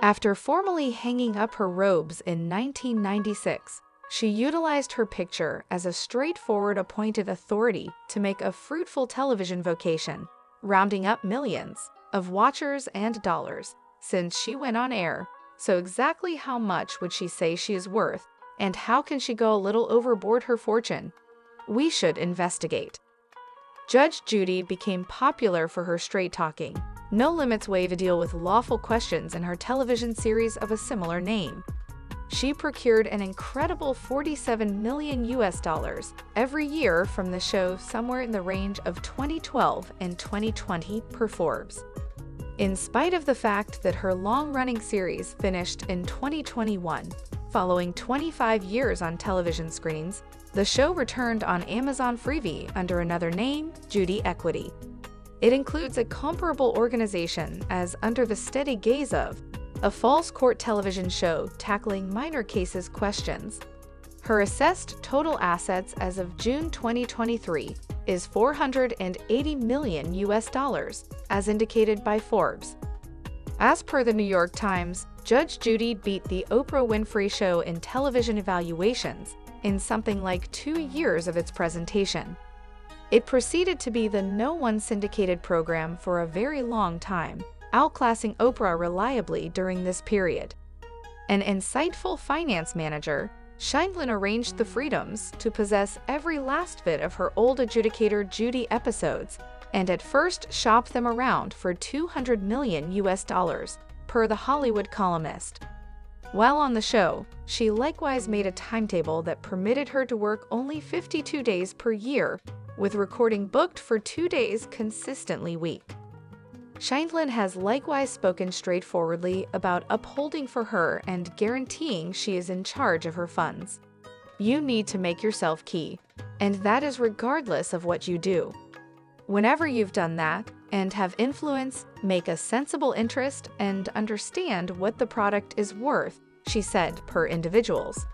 After formally hanging up her robes in 1996, she utilized her picture as a straightforward appointed authority to make a fruitful television vocation, rounding up millions of watchers and dollars since she went on air. So exactly how much would she say she is worth, and how can she go a little overboard her fortune? We should investigate. Judge Judy became popular for her straight-talking, no-limits way to deal with lawful questions in her television series of a similar name. She procured an incredible $47 million every year from the show, somewhere in the range of 2012 and 2020 per Forbes. In spite of the fact that her long-running series finished in 2021, following 25 years on television screens, the show returned on Amazon Freevee under another name, Judy Equity. It includes a comparable organization as Under the Steady Gaze of, a false court television show tackling minor cases questions. Her assessed total assets as of June 2023 is $480 million, as indicated by Forbes. As per the New York Times, Judge Judy beat the Oprah Winfrey Show in television evaluations in something like 2 years of its presentation. It proceeded to be the #1 syndicated program for a very long time, outclassing Oprah reliably during this period. An insightful finance manager, Sheindlin arranged the freedoms to possess every last bit of her old adjudicator Judy episodes and at first shopped them around for $200 million, per The Hollywood Columnist. While on the show, she likewise made a timetable that permitted her to work only 52 days per year, with recording booked for 2 days consistently week. Sheindlin has likewise spoken straightforwardly about upholding for her and guaranteeing she is in charge of her funds. You need to make yourself key, and that is regardless of what you do. Whenever you've done that and have influence, make a sensible interest and understand what the product is worth, she said, per individuals.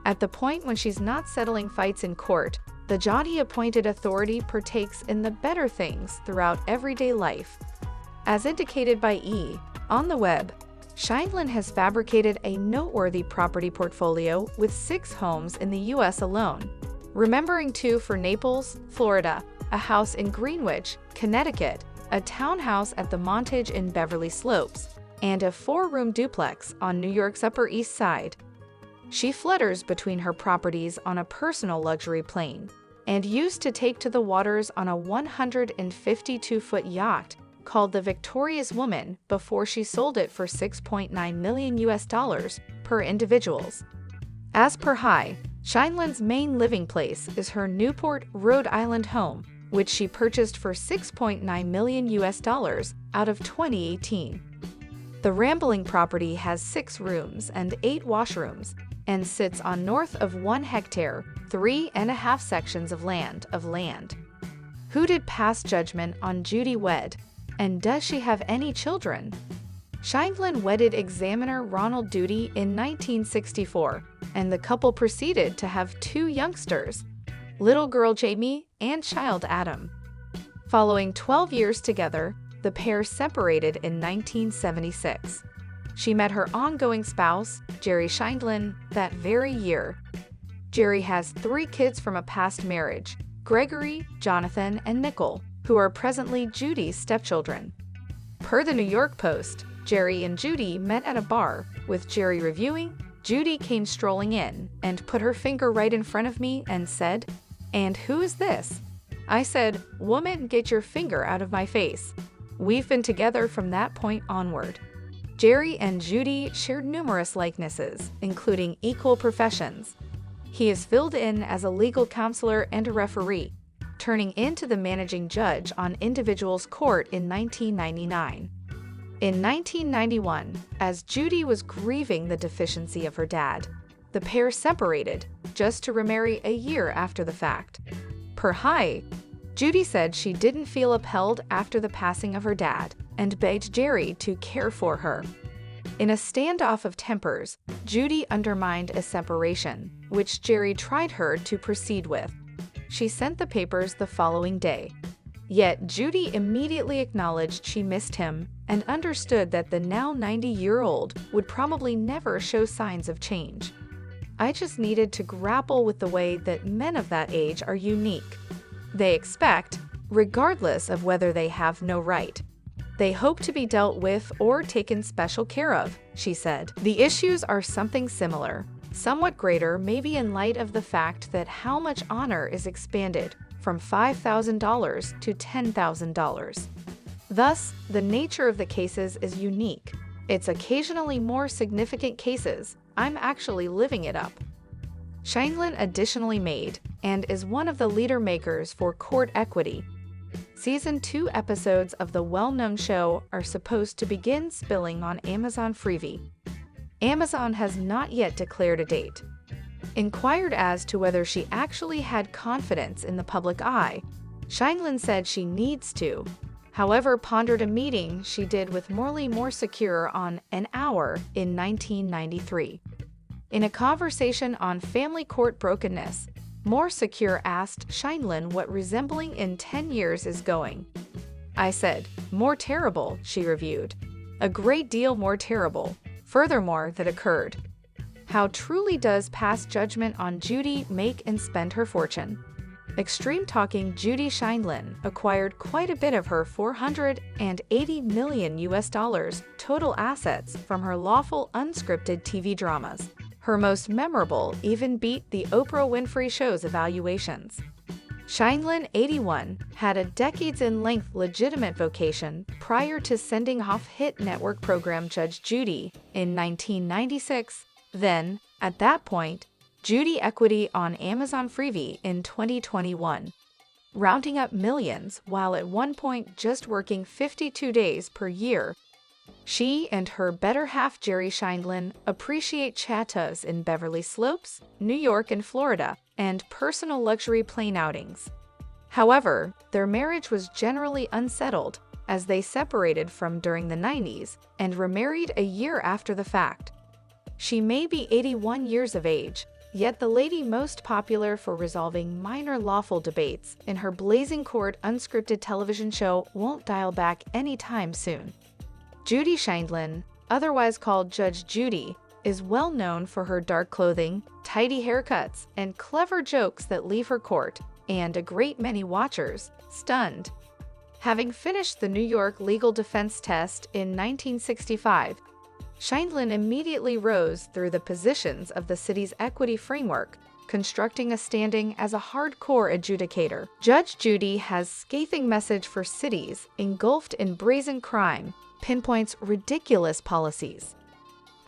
At the point when she's not settling fights in court, the Judy-appointed authority partakes in the better things throughout everyday life. As indicated by E! On the web, Sheindlin has fabricated a noteworthy property portfolio with 6 homes in the U.S. alone, remembering 2 for Naples, Florida, a house in Greenwich, Connecticut, a townhouse at the Montage in Beverly Slopes, and a 4-room duplex on New York's Upper East Side. She flutters between her properties on a personal luxury plane, and used to take to the waters on a 152-foot yacht called the Victorious Woman before she sold it for $6.9 million per individuals. As per High, Sheindlin's main living place is her Newport, Rhode Island home, which she purchased for $6.9 million out of 2018. The rambling property has 6 rooms and 8 washrooms, and sits on north of 1 hectare, 3.5 sections of land. Who did pass judgment on Judy wed, and does she have any children? Sheindlin wedded examiner Ronald Doody in 1964, and the couple proceeded to have 2 youngsters, little girl Jamie and child Adam. Following 12 years together, the pair separated in 1976. She met her ongoing spouse, Jerry Sheindlin, that very year. Jerry has 3 kids from a past marriage, Gregory, Jonathan, and Nicole, who are presently Judy's stepchildren. Per the New York Post, Jerry and Judy met at a bar, with Jerry reviewing. Judy came strolling in and put her finger right in front of me and said, "And who is this?" I said, "Woman, get your finger out of my face." We've been together from that point onward. Jerry and Judy shared numerous likenesses, including equal professions. He is filled in as a legal counselor and a referee, turning into the managing judge on Individuals Court in 1999. In 1991, as Judy was grieving the deficiency of her dad, the pair separated, just to remarry a year after the fact. Per High, Judy said she didn't feel upheld after the passing of her dad and begged Jerry to care for her. In a standoff of tempers, Judy undermined a separation, which Jerry tried her to proceed with. She sent the papers the following day. Yet Judy immediately acknowledged she missed him and understood that the now 90-year-old would probably never show signs of change. "I just needed to grapple with the way that men of that age are unique. They expect, regardless of whether they have no right. They hope to be dealt with or taken special care of," she said. "The issues are something similar, somewhat greater maybe in light of the fact that how much honor is expanded from $5,000 to $10,000. Thus, the nature of the cases is unique. It's occasionally more significant cases. I'm actually living it up." Sheindlin additionally made and is one of the leader makers for Court Equity. Season 2 episodes of the well-known show are supposed to begin spilling on Amazon Freevee. Amazon has not yet declared a date. Inquired as to whether she actually had confidence in the public eye, Sheindlin said she needs to, however pondered a meeting she did with Morley More Secure on An Hour in 1993. In a conversation on family court brokenness, More Secure asked Sheindlin what resembling in 10 years is going. "I said, more terrible," she reviewed. "A great deal more terrible, furthermore, that occurred." How truly does past judgment on Judy make and spend her fortune? Extreme talking Judy Sheindlin acquired quite a bit of her $480 million total assets from her lawful unscripted TV dramas. Her most memorable even beat the Oprah Winfrey Show's evaluations. Sheindlin, 81, had a decades-in-length legitimate vocation prior to sending off hit network program Judge Judy in 1996. Then, at that point, Judy Equity on Amazon Freevee in 2021, rounding up millions while at one point just working 52 days per year. She and her better half Jerry Sheindlin appreciate chateaus in Beverly Slopes, New York and Florida, and personal luxury plane outings. However, their marriage was generally unsettled as they separated from during the 90s and remarried a year after the fact. She may be 81 years of age, yet the lady most popular for resolving minor lawful debates in her Blazing Court unscripted television show won't dial back anytime soon. Judy Sheindlin, otherwise called Judge Judy, is well known for her dark clothing, tidy haircuts, and clever jokes that leave her court, and a great many watchers, stunned. Having finished the New York legal defense test in 1965, Sheindlin immediately rose through the positions of the city's equity framework, constructing a standing as a hardcore adjudicator. Judge Judy has scathing message for cities engulfed in brazen crime, pinpoints ridiculous policies.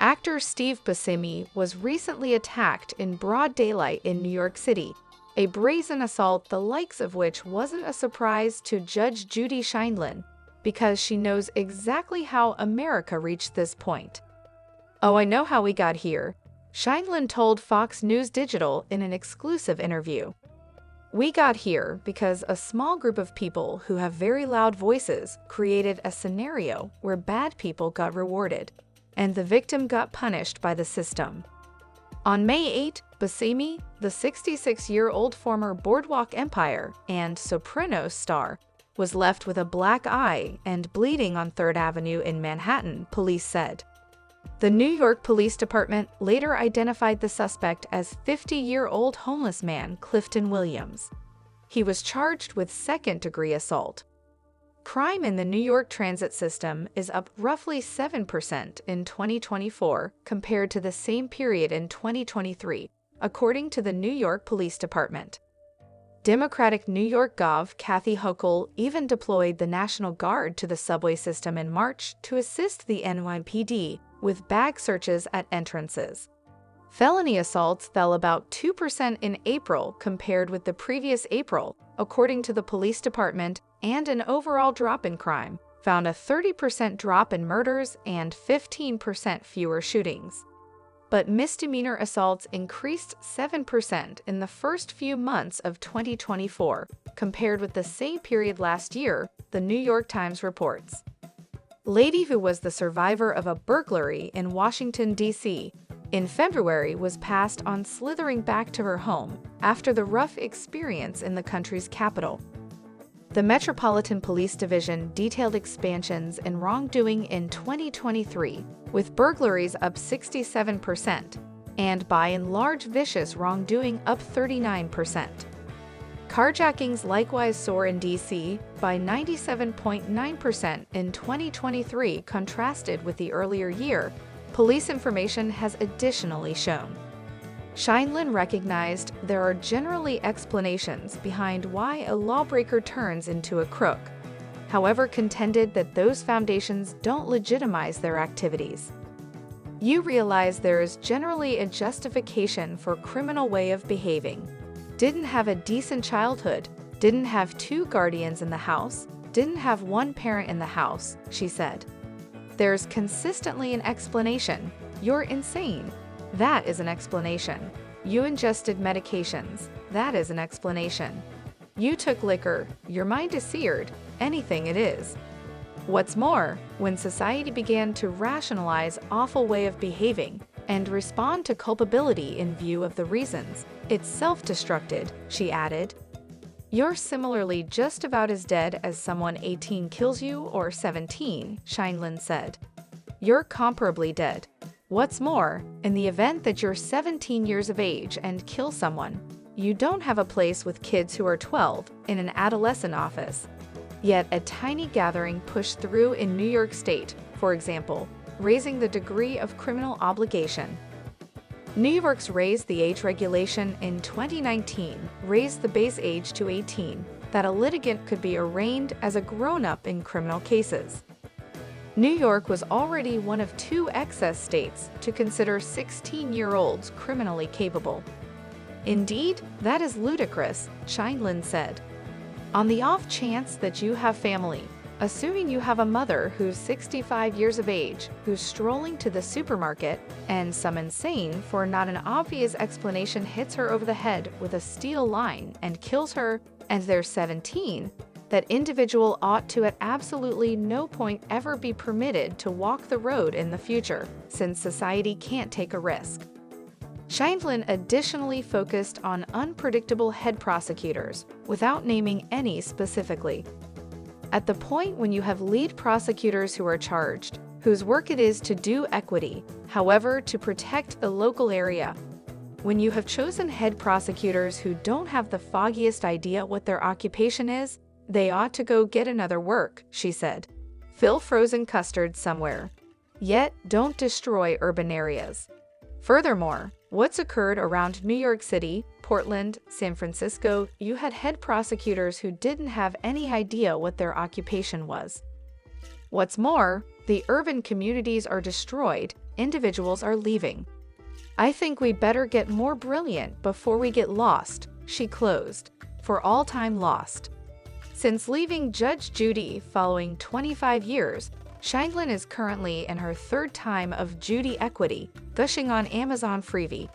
Actor Steve Buscemi was recently attacked in broad daylight in New York City, a brazen assault the likes of which wasn't a surprise to Judge Judy Sheindlin, because she knows exactly how America reached this point. "Oh, I know how we got here," Sheindlin told Fox News Digital in an exclusive interview. "We got here because a small group of people who have very loud voices created a scenario where bad people got rewarded, and the victim got punished by the system." On May 8, Buscemi, the 66-year-old former Boardwalk Empire and Sopranos star, was left with a black eye and bleeding on 3rd Avenue in Manhattan, police said. The New York Police Department later identified the suspect as 50-year-old homeless man Clifton Williams. He was charged with second-degree assault. Crime in the New York transit system is up roughly 7% in 2024 compared to the same period in 2023, according to the New York Police Department. Democratic New York Gov. Kathy Hochul even deployed the National Guard to the subway system in March to assist the NYPD with bag searches at entrances. Felony assaults fell about 2% in April compared with the previous April, according to the police department, and an overall drop in crime found a 30% drop in murders and 15% fewer shootings. But misdemeanor assaults increased 7% in the first few months of 2024, compared with the same period last year, the New York Times reports. Lady who was the survivor of a burglary in Washington, D.C., in February was passed on slithering back to her home after the rough experience in the country's capital. The Metropolitan Police Division detailed expansions in wrongdoing in 2023, with burglaries up 67%, and by and large vicious wrongdoing up 39%. Carjackings likewise soar in D.C. by 97.9% in 2023, contrasted with the earlier year, police information has additionally shown. Sheindlin recognized there are generally explanations behind why a lawbreaker turns into a crook, however contended that those foundations don't legitimize their activities. You realize there is generally a justification for criminal way of behaving. Didn't have a decent childhood, didn't have 2 guardians in the house, didn't have 1 parent in the house, she said. There's consistently an explanation. You're insane. That is an explanation. You ingested medications. That is an explanation. You took liquor. Your mind is seared. Anything it is. What's more, when society began to rationalize awful way of behaving and respond to culpability in view of the reasons, it's self-destructed, she added. You're similarly just about as dead as someone 18 kills you or 17, Sheindlin said. You're comparably dead. What's more, in the event that you're 17 years of age and kill someone, you don't have a place with kids who are 12 in an adolescent office. Yet a tiny gathering pushed through in New York State, for example, raising the degree of criminal obligation. New York's raised the age regulation in 2019 raised the base age to 18 that a litigant could be arraigned as a grown-up in criminal cases. New York was already one of 2 excess states to consider 16-year-olds criminally capable. Indeed, that is ludicrous, Sheindlin said. On the off chance that you have family, assuming you have a mother who's 65 years of age, who's strolling to the supermarket, and some insane for not an obvious explanation hits her over the head with a steel line and kills her, and they're 17, that individual ought to at absolutely no point ever be permitted to walk the road in the future, since society can't take a risk. Sheindlin additionally focused on unpredictable head prosecutors, without naming any specifically. At the point when you have lead prosecutors who are charged, whose work it is to do equity, however, to protect the local area, when you have chosen head prosecutors who don't have the foggiest idea what their occupation is, they ought to go get another work, she said. Fill frozen custard somewhere. Yet, don't destroy urban areas. Furthermore, what's occurred around New York City, Portland, San Francisco, you had head prosecutors who didn't have any idea what their occupation was. What's more, the urban communities are destroyed, individuals are leaving. I think we better get more brilliant before we get lost, she closed. For all time lost. Since leaving Judge Judy following 25 years, Sheindlin is currently in her 3rd time of Judy Equity, gushing on Amazon Freevee.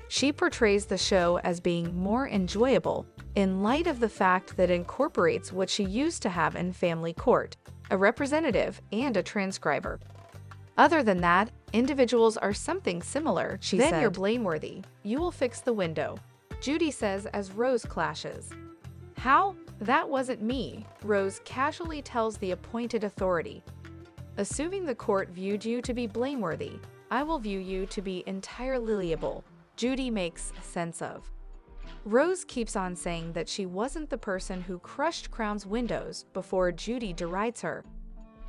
She portrays the show as being more enjoyable in light of the fact that it incorporates what she used to have in family court, a representative and a transcriber. Other than that, individuals are something similar, she said. Then you're blameworthy. You will fix the window, Judy says as Rose clashes. How? That wasn't me, Rose casually tells the appointed authority. Assuming the court viewed you to be blameworthy, I will view you to be entirely liable, Judy makes sense of. Rose keeps on saying that she wasn't the person who crushed Crown's windows before Judy derides her.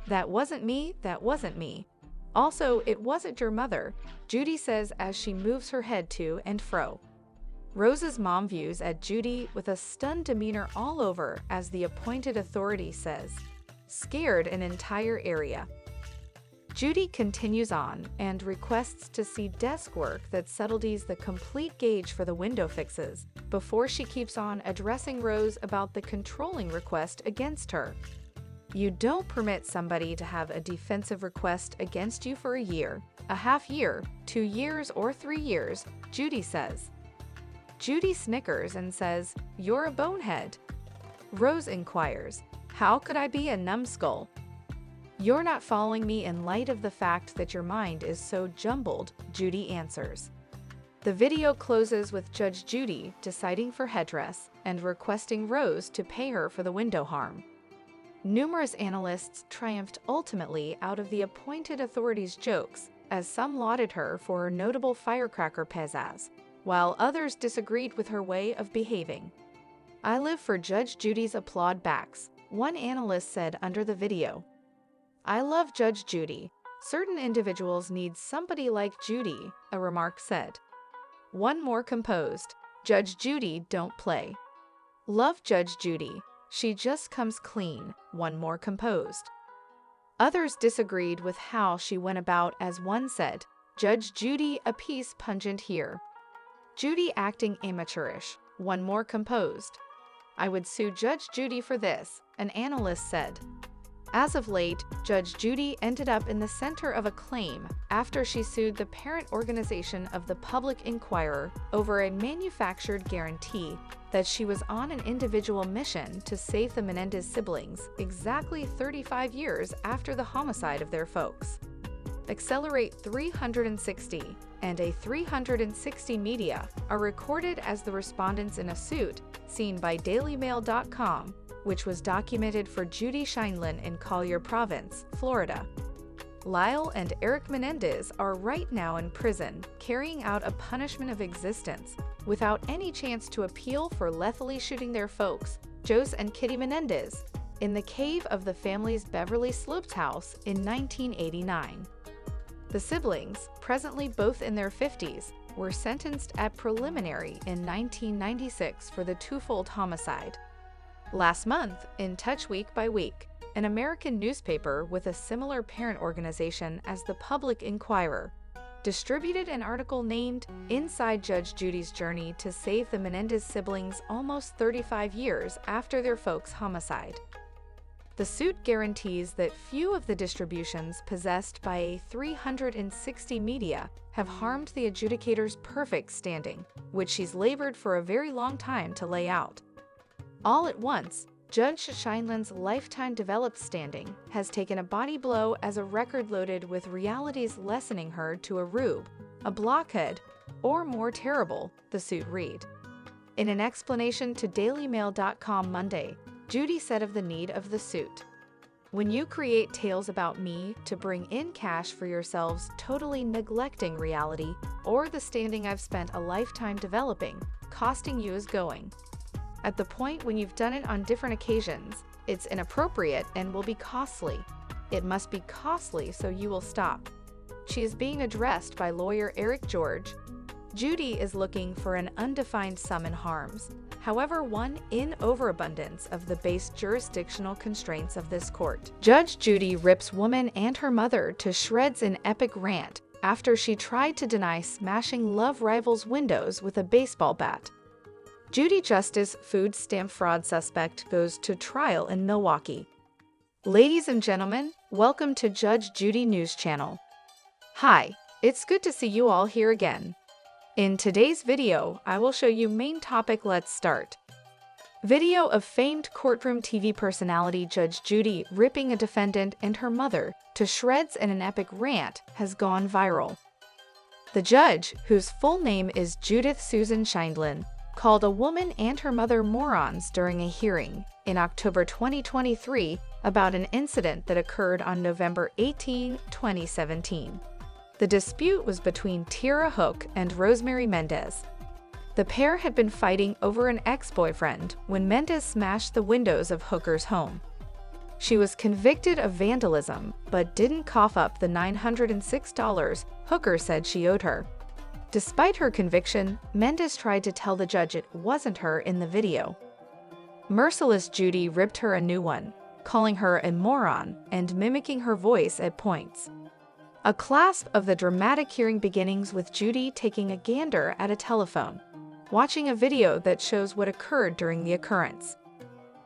That wasn't me, that wasn't me. Also, it wasn't your mother, Judy says as she moves her head to and fro. Rose's mom views at Judy with a stunned demeanor all over as the appointed authority says, scared an entire area. Judy continues on and requests to see desk work that subtleties the complete gauge for the window fixes, before she keeps on addressing Rose about the controlling request against her. You don't permit somebody to have a defensive request against you for a year, a half year, 2 years, or 3 years, Judy says. Judy snickers and says, "You're a bonehead." Rose inquires, "How could I be a numbskull?" "You're not following me in light of the fact that your mind is so jumbled," Judy answers. The video closes with Judge Judy deciding for headdress and requesting Rose to pay her for the window harm. Numerous analysts triumphed ultimately out of the appointed authorities' jokes, as some lauded her for her notable firecracker pizzazz, while others disagreed with her way of behaving. "I live for Judge Judy's applaud backs," one analyst said under the video. "I love Judge Judy. Certain individuals need somebody like Judy," a remark said. One more composed, "Judge Judy don't play." "Love Judge Judy. She just comes clean," one more composed. Others disagreed with how she went about, as one said, "Judge Judy a piece pungent here. Judy acting amateurish," one more composed. "I would sue Judge Judy for this," an analyst said. As of late, Judge Judy ended up in the center of a claim after she sued the parent organization of the Public Inquirer over a manufactured guarantee that she was on an individual mission to save the Menendez siblings exactly 35 years after the homicide of their folks. Accelerate 360 and a 360 Media are recorded as the respondents in a suit seen by DailyMail.com, which was documented for Judy Sheindlin in Collier Province, Florida. Lyle and Eric Menendez are right now in prison, carrying out a punishment of existence, without any chance to appeal for lethally shooting their folks, Jose and Kitty Menendez, in the cave of the family's Beverly Slopes house in 1989. The siblings, presently both in their 50s, were sentenced at preliminary in 1996 for the twofold homicide. Last month, in Touch Week by Week, an American newspaper with a similar parent organization as the Public Inquirer, distributed an article named "Inside Judge Judy's Journey to Save the Menendez Siblings Almost 35 Years After Their Folks' Homicide." The suit guarantees that few of the distributions possessed by a 360 Media have harmed the adjudicator's perfect standing, which she's labored for a very long time to lay out. All at once, Judge Sheindlin's lifetime developed standing has taken a body blow as a record loaded with realities lessening her to a rube, a blockhead, or more terrible, the suit read. In an explanation to DailyMail.com Monday, Judy said of the need of the suit, "When you create tales about me to bring in cash for yourselves, totally neglecting reality or the standing I've spent a lifetime developing, costing you is going. At the point when you've done it on different occasions, it's inappropriate and will be costly. It must be costly so you will stop." She is being addressed by lawyer Eric George. Judy is looking for an undefined sum in harms, however one in overabundance of the base jurisdictional constraints of this court. Judge Judy rips woman and her mother to shreds in epic rant after she tried to deny smashing love rival's windows with a baseball bat. Judy Justice food stamp fraud suspect goes to trial in Milwaukee. Ladies and gentlemen, welcome to Judge Judy News Channel. Hi, it's good to see you all here again. In today's video, I will show you main topic. Let's start. Video of famed courtroom TV personality Judge Judy ripping a defendant and her mother to shreds in an epic rant has gone viral. The judge, whose full name is Judith Susan Sheindlin, called a woman and her mother morons during a hearing in October 2023 about an incident that occurred on November 18, 2017. The dispute was between Tira Hook and Rosemary Mendez. The pair had been fighting over an ex-boyfriend when Mendez smashed the windows of Hooker's home. She was convicted of vandalism, but didn't cough up the $906 Hooker said she owed her. Despite her conviction, Mendez tried to tell the judge it wasn't her in the video. Merciless Judy ripped her a new one, calling her a moron and mimicking her voice at points. A clasp of the dramatic hearing beginnings with Judy taking a gander at a telephone, watching a video that shows what occurred during the occurrence.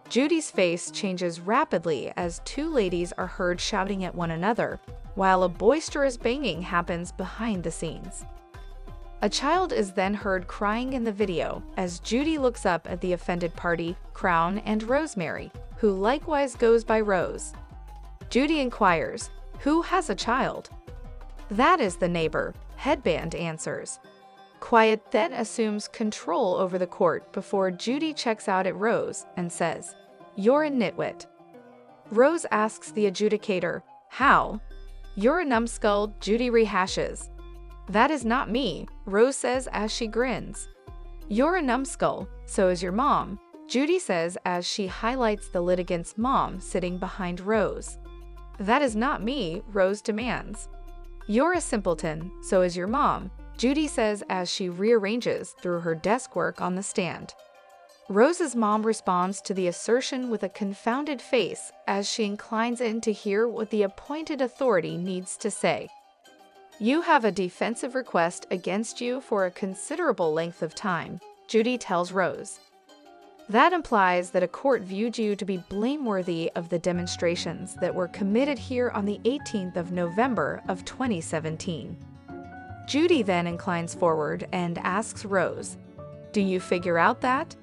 Judy's face changes rapidly as two ladies are heard shouting at one another, while a boisterous banging happens behind the scenes. A child is then heard crying in the video as Judy looks up at the offended party, Crown and Rosemary, who likewise goes by Rose. Judy inquires, "Who has a child?" "That is the neighbor," Headband answers. Quiet then assumes control over the court before Judy checks out at Rose and says, "You're a nitwit." Rose asks the adjudicator, "How?" "You're a numbskull," Judy rehashes. "That is not me," Rose says as she grins. "You're a numbskull, so is your mom," Judy says as she highlights the litigant's mom sitting behind Rose. "That is not me," Rose demands. "You're a simpleton, so is your mom," Judy says as she rearranges through her desk work on the stand. Rose's mom responds to the assertion with a confounded face as she inclines in to hear what the appointed authority needs to say. "You have a defensive request against you for a considerable length of time," Judy tells Rose. "That implies that a court viewed you to be blameworthy of the demonstrations that were committed here on the 18th of November of 2017. Judy then inclines forward and asks Rose, "Do you figure out that?"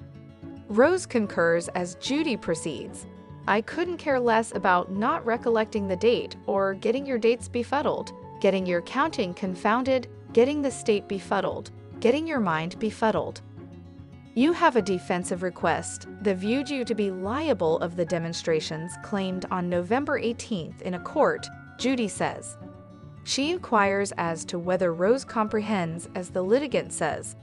Rose concurs as Judy proceeds, "I couldn't care less about not recollecting the date or getting your dates befuddled, getting your counting confounded, getting the state befuddled, getting your mind befuddled. You have a defensive request that viewed you to be liable of the demonstrations claimed on November 18th in a court," Judy says. She inquires as to whether Rose comprehends as the litigant says,